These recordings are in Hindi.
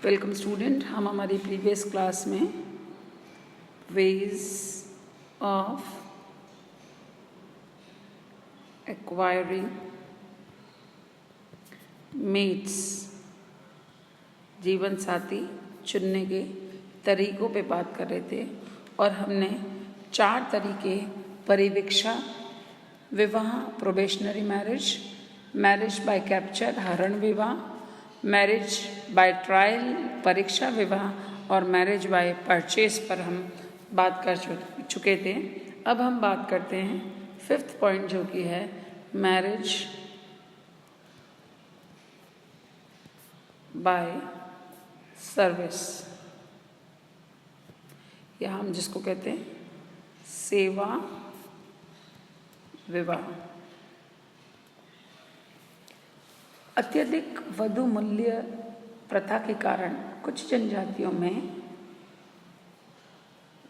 Welcome student. हम हमारी प्रीवियस क्लास में वेज ऑफ एक्वायरिंग मेट्स, जीवन साथी चुनने के तरीकों पे बात कर रहे थे और हमने 4 तरीके परिवीक्षा, विवाह probationary marriage, marriage by capture हरण विवाह, मैरिज बाय ट्रायल परीक्षा विवाह और मैरिज बाय परचेस पर हम बात कर चुके थे। अब हम बात करते हैं 5th पॉइंट जो कि है मैरिज बाय सर्विस, या हम जिसको कहते हैं सेवा विवाह। अत्यधिक वधु मूल्य प्रथा के कारण कुछ जनजातियों में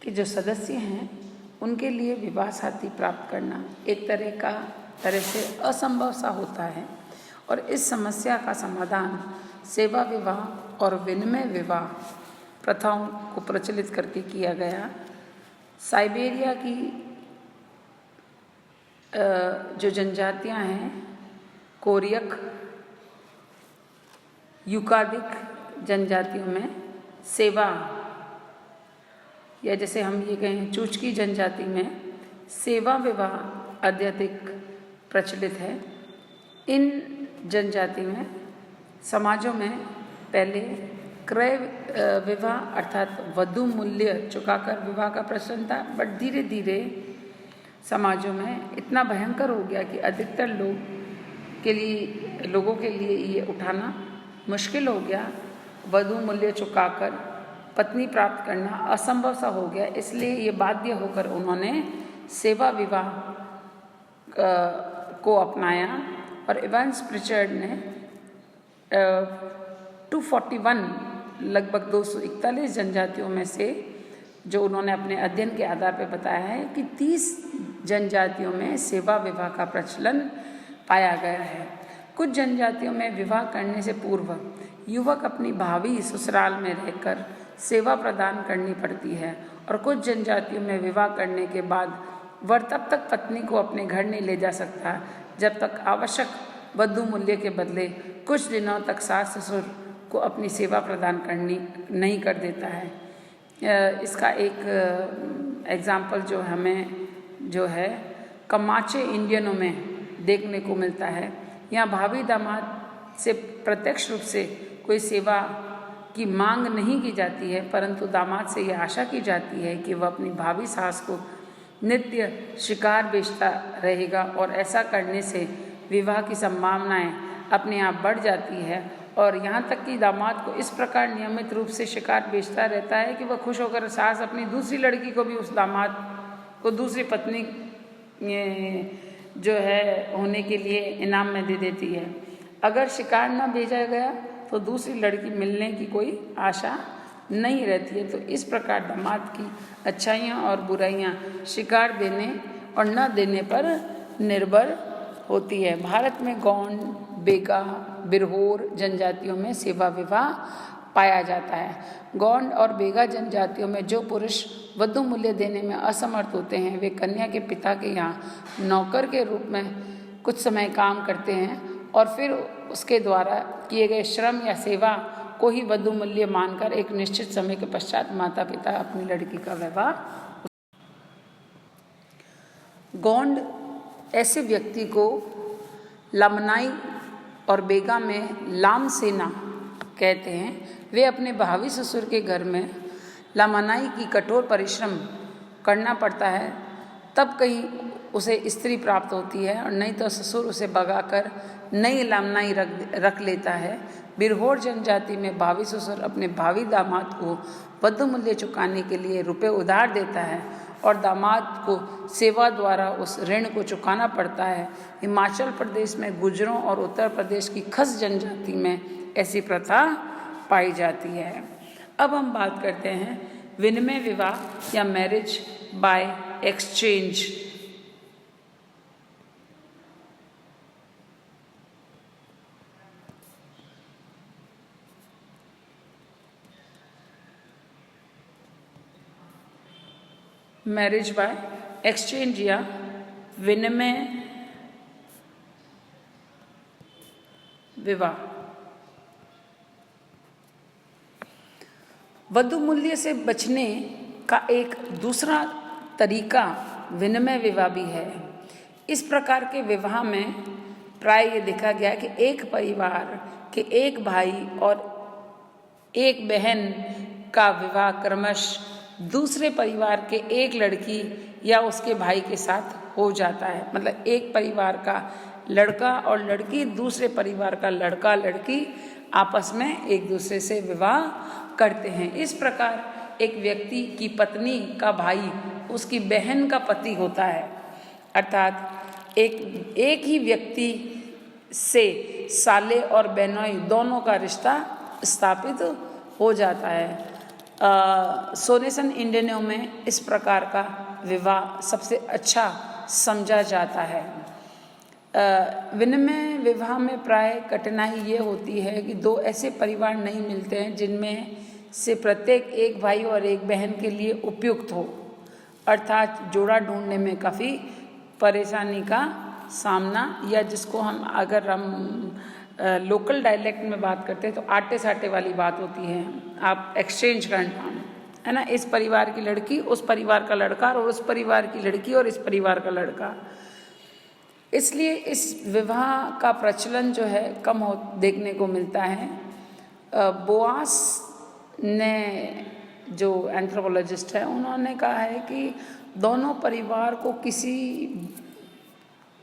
के जो सदस्य हैं उनके लिए विवाह साथी प्राप्त करना एक तरह से असंभव सा होता है और इस समस्या का समाधान सेवा विवाह और विनिमय विवाह प्रथाओं को प्रचलित करके किया गया। साइबेरिया की जो जनजातियां हैं, कोरियक, यूकादिक जनजातियों में सेवा, या जैसे हम ये कहें चूचकी जनजाति में सेवा विवाह अत्यधिक प्रचलित है। इन जनजाति में समाजों में पहले क्रय विवाह अर्थात वधु मूल्य चुकाकर विवाह का प्रचलन था, बट धीरे धीरे समाजों में इतना भयंकर हो गया कि अधिकतर लोगों के लिए ये उठाना मुश्किल हो गया। वधु मूल्य चुकाकर पत्नी प्राप्त करना असंभव सा हो गया, इसलिए ये बाध्य होकर उन्होंने सेवा विवाह को अपनाया और इवांस प्रिचर्ड ने 241 लगभग 241 जनजातियों में से जो उन्होंने अपने अध्ययन के आधार पर बताया है कि 30 जनजातियों में सेवा विवाह का प्रचलन पाया गया है। कुछ जनजातियों में विवाह करने से पूर्व युवक अपनी भावी ससुराल में रहकर सेवा प्रदान करनी पड़ती है और कुछ जनजातियों में विवाह करने के बाद वर तब तक पत्नी को अपने घर नहीं ले जा सकता जब तक आवश्यक वधु मूल्य के बदले कुछ दिनों तक सास ससुर को अपनी सेवा प्रदान करनी नहीं कर देता है। इसका एक एग्जाम्पल जो हमें जो है कमाचे इंडियनों में देखने को मिलता है। यहाँ भावी दामाद से प्रत्यक्ष रूप से कोई सेवा की मांग नहीं की जाती है, परंतु दामाद से यह आशा की जाती है कि वह अपनी भावी सास को नित्य शिकार बेचता रहेगा और ऐसा करने से विवाह की संभावनाएं अपने आप बढ़ जाती है। और यहाँ तक कि दामाद को इस प्रकार नियमित रूप से शिकार बेचता रहता है कि वह खुश होकर सास अपनी दूसरी लड़की को भी उस दामाद को दूसरी पत्नी जो है होने के लिए इनाम में दे देती है। अगर शिकार न भेजा गया तो दूसरी लड़की मिलने की कोई आशा नहीं रहती है। तो इस प्रकार दामाद की अच्छाइयाँ और बुराइयाँ शिकार देने और न देने पर निर्भर होती है। भारत में गौंड, बेगा, बिरहोर जनजातियों में सेवा विवाह पाया जाता है। गौंड और बेगा जनजातियों में जो पुरुष वधु मूल्य देने में असमर्थ होते हैं वे कन्या के पिता के यहाँ नौकर के रूप में कुछ समय काम करते हैं और फिर उसके द्वारा किए गए श्रम या सेवा को ही वधु मूल्य मानकर एक निश्चित समय के पश्चात माता पिता अपनी लड़की का विवाह। गौंड ऐसे व्यक्ति को लमनाई और बेगा में लाम सेना कहते हैं। वे अपने भावी ससुर के घर में लामनाई की कठोर परिश्रम करना पड़ता है, तब कहीं उसे स्त्री प्राप्त होती है और नहीं तो ससुर उसे भगाकर नई लामनाई रख लेता है। बिरहोर जनजाति में भावी ससुर अपने भावी दामाद को वधु मूल्य चुकाने के लिए रुपए उधार देता है और दामाद को सेवा द्वारा उस ऋण को चुकाना पड़ता है। हिमाचल प्रदेश में गुर्जरों और उत्तर प्रदेश की खस जनजाति में ऐसी प्रथा पाई जाती है। अब हम बात करते हैं विनिमय विवाह या marriage by exchange. Marriage by exchange या विनिमय विवाह। वधु मूल्य से बचने का एक दूसरा तरीका विनिमय विवाह भी है। इस प्रकार के विवाह में प्राय ये देखा गया कि एक परिवार के एक भाई और एक बहन का विवाह क्रमश दूसरे परिवार के एक लड़की या उसके भाई के साथ हो जाता है। मतलब एक परिवार का लड़का और लड़की दूसरे परिवार का लड़का लड़की आपस में एक दूसरे से विवाह करते हैं। इस प्रकार एक व्यक्ति की पत्नी का भाई उसकी बहन का पति होता है, अर्थात एक ही व्यक्ति से साले और बहनोई दोनों का रिश्ता स्थापित हो जाता है। सोनेसन इंडियनों में इस प्रकार का विवाह सबसे अच्छा समझा जाता है। विनिमय विवाह में प्राय कठिनाई ये होती है कि दो ऐसे परिवार नहीं मिलते हैं जिनमें से प्रत्येक एक भाई और एक बहन के लिए उपयुक्त हो, अर्थात जोड़ा ढूंढने में काफ़ी परेशानी का सामना, या जिसको हम लोकल डायलेक्ट में बात करते हैं तो आटे साटे वाली बात होती है, आप एक्सचेंज करना है ना, इस परिवार की लड़की उस परिवार का लड़का और उस परिवार की लड़की और इस परिवार का लड़का। इसलिए इस विवाह का प्रचलन जो है कम हो देखने को मिलता है। बोआस ने, जो एंथ्रोपोलॉजिस्ट है, उन्होंने कहा है कि दोनों परिवार को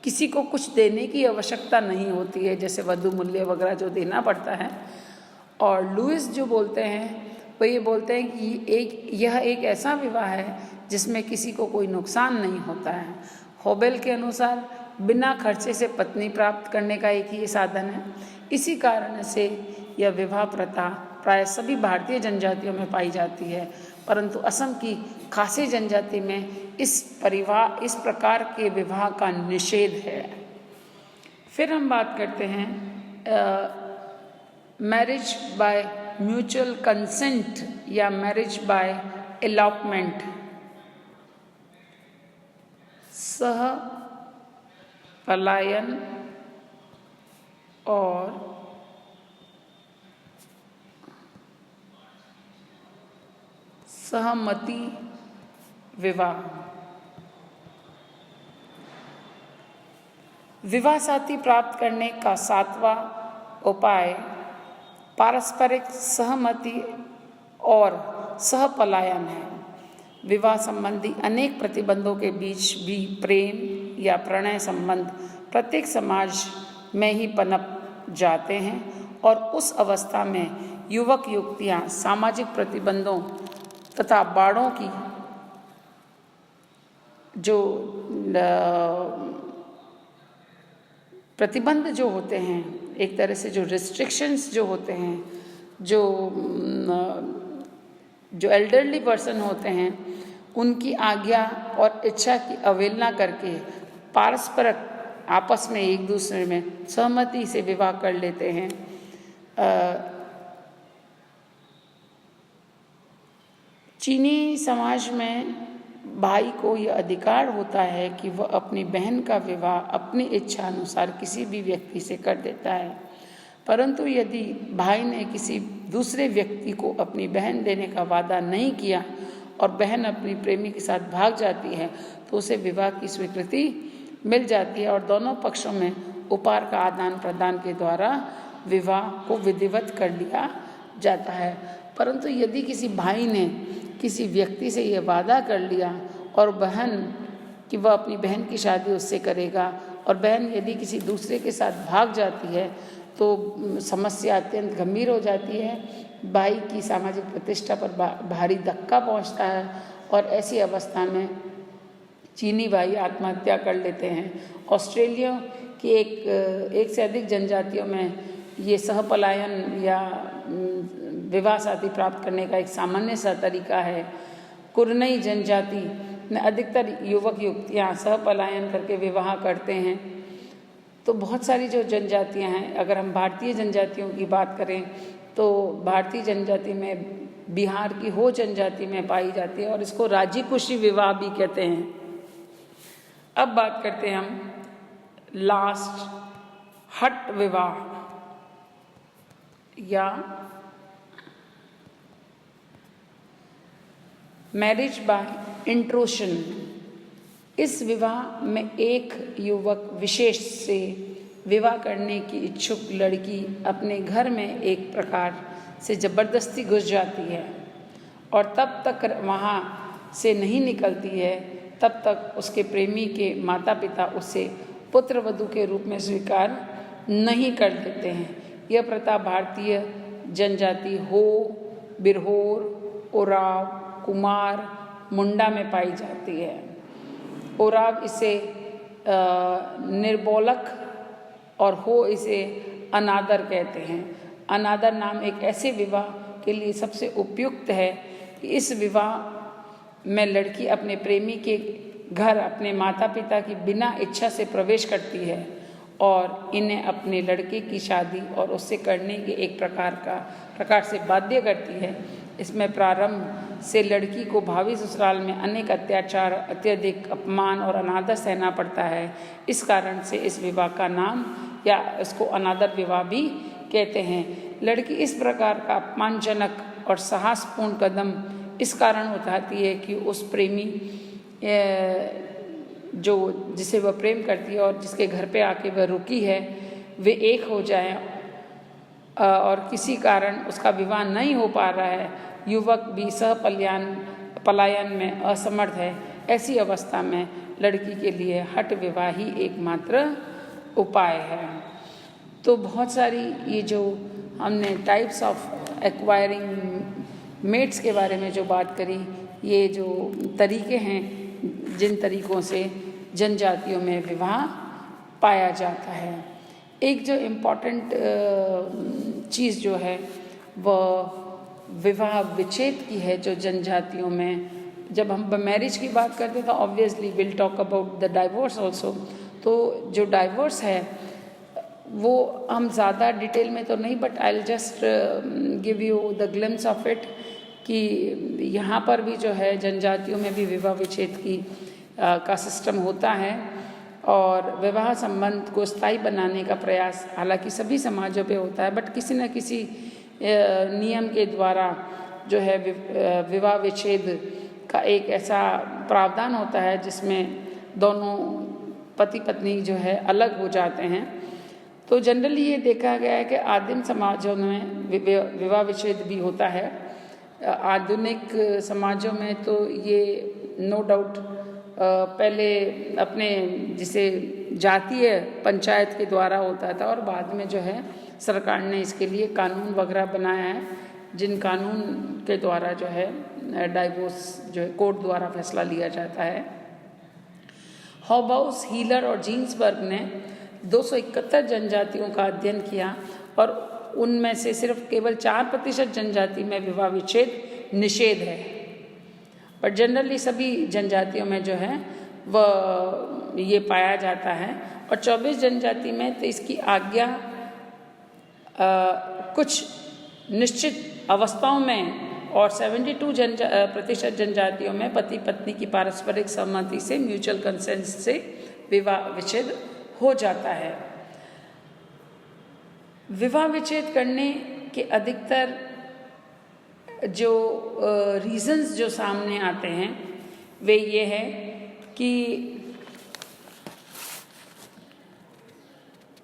किसी को कुछ देने की आवश्यकता नहीं होती है, जैसे वधु मूल्य वगैरह जो देना पड़ता है। और लुइस जो बोलते हैं वो ये बोलते हैं कि यह एक ऐसा विवाह है जिसमें किसी को कोई नुकसान नहीं होता है। होबेल के अनुसार बिना खर्चे से पत्नी प्राप्त करने का एक ही साधन है। इसी कारण से यह विवाह प्रथा प्राय सभी भारतीय जनजातियों में पाई जाती है, परंतु असम की खासी जनजाति में इस प्रकार के विवाह का निषेध है। फिर हम बात करते हैं मैरिज बाय म्यूचुअल कंसेंट या मैरिज बाय एलॉपमेंट। सह पलायन और सहमति विवाह। विवाह साथी प्राप्त करने का 7वां उपाय पारस्परिक सहमति और सहपलायन है। विवाह संबंधी अनेक प्रतिबंधों के बीच भी प्रेम या प्रणय संबंध प्रत्येक समाज में ही पनप जाते हैं और उस अवस्था में युवक युवतियां सामाजिक प्रतिबंधों तथा बाड़ों की जो प्रतिबंध जो होते हैं, एक तरह से जो रिस्ट्रिक्शंस जो होते हैं, जो एल्डरली पर्सन होते हैं, उनकी आज्ञा और इच्छा की अवहेलना करके पारस्परिक आपस में एक दूसरे में सहमति से विवाह कर लेते हैं। चीनी समाज में भाई को यह अधिकार होता है कि वह अपनी बहन का विवाह अपनी इच्छा अनुसार किसी भी व्यक्ति से कर देता है, परंतु यदि भाई ने किसी दूसरे व्यक्ति को अपनी बहन देने का वादा नहीं किया और बहन अपनी प्रेमी के साथ भाग जाती है तो उसे विवाह की स्वीकृति मिल जाती है और दोनों पक्षों में उपहार का आदान प्रदान के द्वारा विवाह को विधिवत कर लिया जाता है। परंतु यदि किसी भाई ने किसी व्यक्ति से यह वादा कर लिया और बहन कि वह अपनी बहन की शादी उससे करेगा और बहन यदि किसी दूसरे के साथ भाग जाती है तो समस्या अत्यंत गंभीर हो जाती है। भाई की सामाजिक प्रतिष्ठा पर भारी धक्का पहुंचता है और ऐसी अवस्था में चीनी भाई आत्महत्या कर लेते हैं। ऑस्ट्रेलिया की एक से अधिक जनजातियों में ये सहपलायन या विवाह साथी प्राप्त करने का एक सामान्य सा तरीका है। कुरनई जनजाति में अधिकतर युवक युवतियाँ सहपलायन करके विवाह करते हैं। तो बहुत सारी जो जनजातियाँ हैं, अगर हम भारतीय जनजातियों की बात करें तो भारतीय जनजाति में बिहार की हो जनजाति में पाई जाती है और इसको राजी खुशी विवाह भी कहते हैं। अब बात करते हैं हम लास्ट हट विवाह या मैरिज बाय इंट्रूशन। इस विवाह में एक युवक विशेष से विवाह करने की इच्छुक लड़की अपने घर में एक प्रकार से जबरदस्ती घुस जाती है और तब तक वहाँ से नहीं निकलती है तब तक उसके प्रेमी के माता पिता उसे पुत्र वधू के रूप में स्वीकार नहीं कर लेते हैं। यह प्रथा भारतीय जनजाति हो, बिरहोर, ओराव, कुमार, मुंडा में पाई जाती है। ओराव इसे निर्बोलक और हो इसे अनादर कहते हैं। अनादर नाम एक ऐसे विवाह के लिए सबसे उपयुक्त है कि इस विवाह में लड़की अपने प्रेमी के घर अपने माता पिता की बिना इच्छा से प्रवेश करती है और इन्हें अपने लड़के की शादी और उससे करने के एक प्रकार से बाध्य करती है। इसमें प्रारंभ से लड़की को भावी ससुराल में अनेक अत्याचार, अत्यधिक अपमान और अनादर सहना पड़ता है। इस कारण से इस विवाह का नाम या इसको अनादर विवाह भी कहते हैं। लड़की इस प्रकार का अपमानजनक और साहसपूर्ण कदम इस कारण उठाती है कि उस प्रेमी जो जिसे वह प्रेम करती है और जिसके घर पे आके वह रुकी है वे एक हो जाएं और किसी कारण उसका विवाह नहीं हो पा रहा है। युवक भी पलायन में असमर्थ है। ऐसी अवस्था में लड़की के लिए हठ विवाह ही एकमात्र उपाय है। तो बहुत सारी ये जो हमने टाइप्स ऑफ एक्वायरिंग मेट्स के बारे में जो बात करी, ये जो तरीके हैं जिन तरीक़ों से जनजातियों में विवाह पाया जाता है। एक जो इम्पॉर्टेंट चीज़ जो है वह विवाह विच्छेद की है जो जनजातियों में। जब हम मैरिज की बात करते हैं तो obviously will talk about the divorce also. तो जो डाइवोर्स है वो हम ज़्यादा डिटेल में तो नहीं, but I will just give you the glimpse of it कि यहाँ पर भी जो है जनजातियों में भी विवाह विच्छेद की का सिस्टम होता है और विवाह संबंध को स्थायी बनाने का प्रयास हालांकि सभी समाजों पे होता है, बट किसी न किसी नियम के द्वारा जो है विवाह विच्छेद का एक ऐसा प्रावधान होता है जिसमें दोनों पति पत्नी जो है अलग हो जाते हैं। तो जनरली ये देखा गया है कि आदिम समाजों में विवाह विच्छेद भी होता है। आधुनिक समाजों में तो ये नो डाउट पहले अपने जिसे जातीय पंचायत के द्वारा होता था और बाद में जो है सरकार ने इसके लिए कानून वगैरह बनाया है, जिन कानून के द्वारा जो है डाइवोर्स जो है कोर्ट द्वारा फैसला लिया जाता है। हॉबाउस, हीलर और जीन्सबर्ग ने 271 जनजातियों का अध्ययन किया और उनमें से सिर्फ केवल 4% जनजाति में विवाह विच्छेद निषेध है, पर जनरली सभी जनजातियों में जो है वह ये पाया जाता है। और 24 जनजाति में तो इसकी आज्ञा कुछ निश्चित अवस्थाओं में और 72% जनजातियों में पति पत्नी की पारस्परिक सहमति से म्यूचुअल कंसेंट से विवाह विच्छेद हो जाता है। विवाह विच्छेद करने के अधिकतर जो रीजंस जो सामने आते हैं वे ये है कि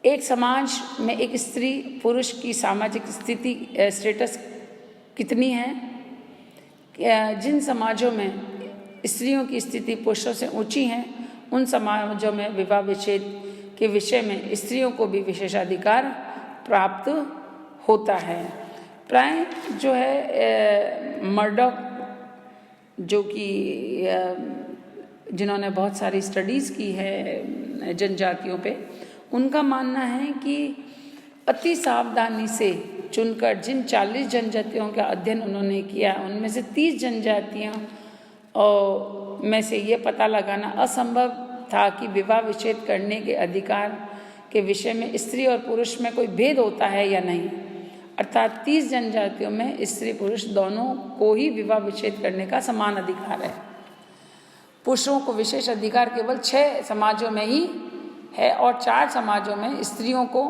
एक समाज में एक स्त्री पुरुष की सामाजिक स्थिति स्टेटस कितनी है। जिन समाजों में स्त्रियों की स्थिति पुरुषों से ऊंची है उन समाजों में विवाह विच्छेद के विषय में स्त्रियों को भी विशेषाधिकार प्राप्त होता है। प्राय जो है मर्डॉक जो कि जिन्होंने बहुत सारी स्टडीज़ की है जनजातियों पे, उनका मानना है कि अति सावधानी से चुनकर जिन 40 जनजातियों का अध्ययन उन्होंने किया उनमें से 30 जनजातियों में से ये पता लगाना असंभव था कि विवाह विच्छेद करने के अधिकार के विषय में स्त्री और पुरुष में कोई भेद होता है या नहीं। अर्थात 30 जनजातियों में स्त्री पुरुष दोनों को ही विवाह विच्छेद करने का समान अधिकार है। पुरुषों को विशेष अधिकार केवल 6 समाजों में ही है और 4 समाजों में स्त्रियों को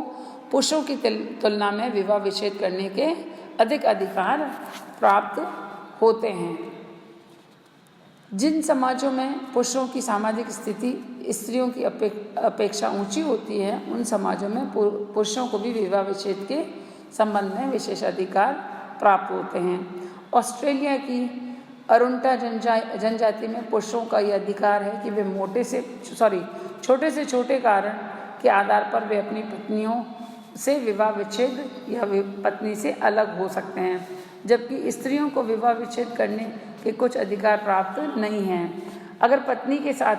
पुरुषों की तुलना में विवाह विच्छेद करने के अधिक अधिकार प्राप्त होते हैं। जिन समाजों में पुरुषों की सामाजिक स्थिति स्त्रियों की अपेक्षा ऊंची होती है, उन समाजों में पुरुषों को भी विवाह विच्छेद के संबंध में विशेष अधिकार प्राप्त होते हैं। ऑस्ट्रेलिया की अरुंटा जनजाति में पुरुषों का यह अधिकार है कि वे छोटे से छोटे कारण के आधार पर वे अपनी पत्नियों से विवाह विच्छेद या पत्नी से अलग हो सकते हैं, जबकि स्त्रियों को विवाह विच्छेद करने के कुछ अधिकार प्राप्त नहीं हैं। अगर पत्नी के साथ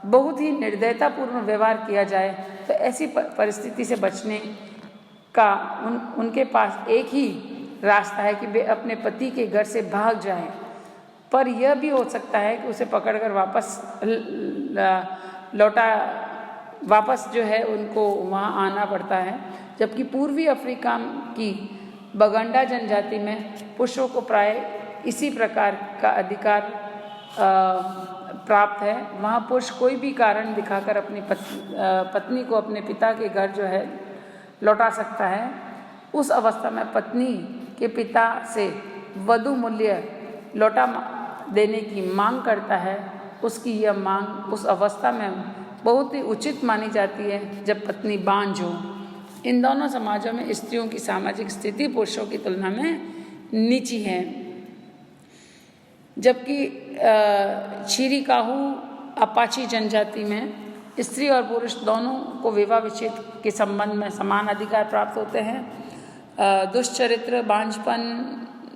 बहुत ही निर्दयतापूर्ण व्यवहार किया जाए तो ऐसी परिस्थिति से बचने का उनके पास एक ही रास्ता है कि वे अपने पति के घर से भाग जाएं, पर यह भी हो सकता है कि उसे पकड़कर वापस जो है उनको वहाँ आना पड़ता है। जबकि पूर्वी अफ्रीका की बगंडा जनजाति में पुरुषों को प्राय इसी प्रकार का अधिकार प्राप्त है। वहाँ पुरुष कोई भी कारण दिखाकर अपनी पत्नी को अपने पिता के घर जो है लौटा सकता है। उस अवस्था में पत्नी के पिता से वधु मूल्य लौटा देने की मांग करता है। उसकी यह मांग उस अवस्था में बहुत ही उचित मानी जाती है जब पत्नी बांझ हो। इन दोनों समाजों में स्त्रियों की सामाजिक स्थिति पुरुषों की तुलना में नीची है। जबकि छिरिकाहू अपाची जनजाति में स्त्री और पुरुष दोनों को विवाह विच्छेद के संबंध में समान अधिकार प्राप्त होते हैं। दुष्चरित्र, बांझपन,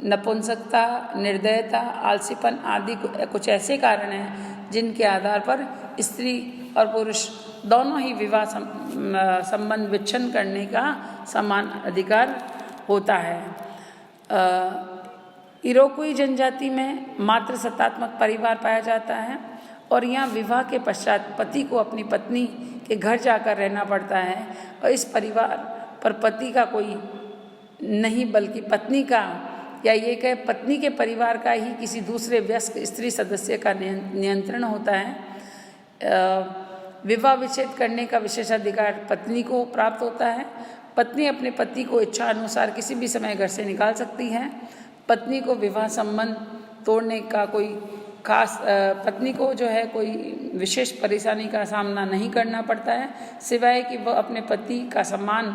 नपुंसकता, निर्दयता, आलसीपन आदि कुछ ऐसे कारण हैं जिनके आधार पर स्त्री और पुरुष दोनों ही विवाह संबंध विच्छिन्न करने का समान अधिकार होता है। इरोक्वाई जनजाति में मातृ सत्तात्मक परिवार पाया जाता है और यहाँ विवाह के पश्चात पति को अपनी पत्नी के घर जाकर रहना पड़ता है और इस परिवार पर पति का कोई नहीं बल्कि पत्नी का या ये कहे पत्नी के परिवार का ही किसी दूसरे वयस्क स्त्री सदस्य का नियंत्रण होता है। विवाह विच्छेद करने का विशेषाधिकार पत्नी को प्राप्त होता है। पत्नी अपने पति को इच्छा अनुसार किसी भी समय घर से निकाल सकती है। पत्नी को विवाह संबंध तोड़ने का कोई खास पत्नी को जो है कोई विशेष परेशानी का सामना नहीं करना पड़ता है, सिवाय कि वह अपने पति का सम्मान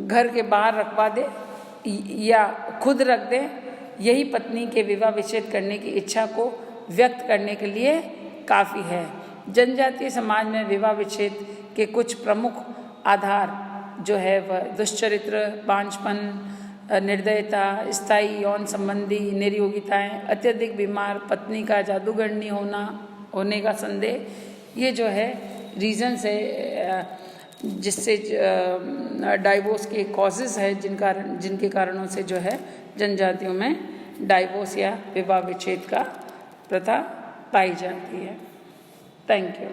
घर के बाहर रखवा दे या खुद रख दे। यही पत्नी के विवाह विच्छेद करने की इच्छा को व्यक्त करने के लिए काफ़ी है। जनजातीय समाज में विवाह विच्छेद के कुछ प्रमुख आधार जो है वह दुष्चरित्र, बांझपन, निर्दयता, स्थायी यौन संबंधी निर्योगिताएं, अत्यधिक बीमार, पत्नी का जादूगरनी होने का संदेह, ये जो है रीजंस है जिससे डाइवोर्स के कॉजेज़ है जिनके कारणों से जो है जनजातियों में डाइवोर्स या विवाह विच्छेद का प्रथा पाई जाती है। Thank you.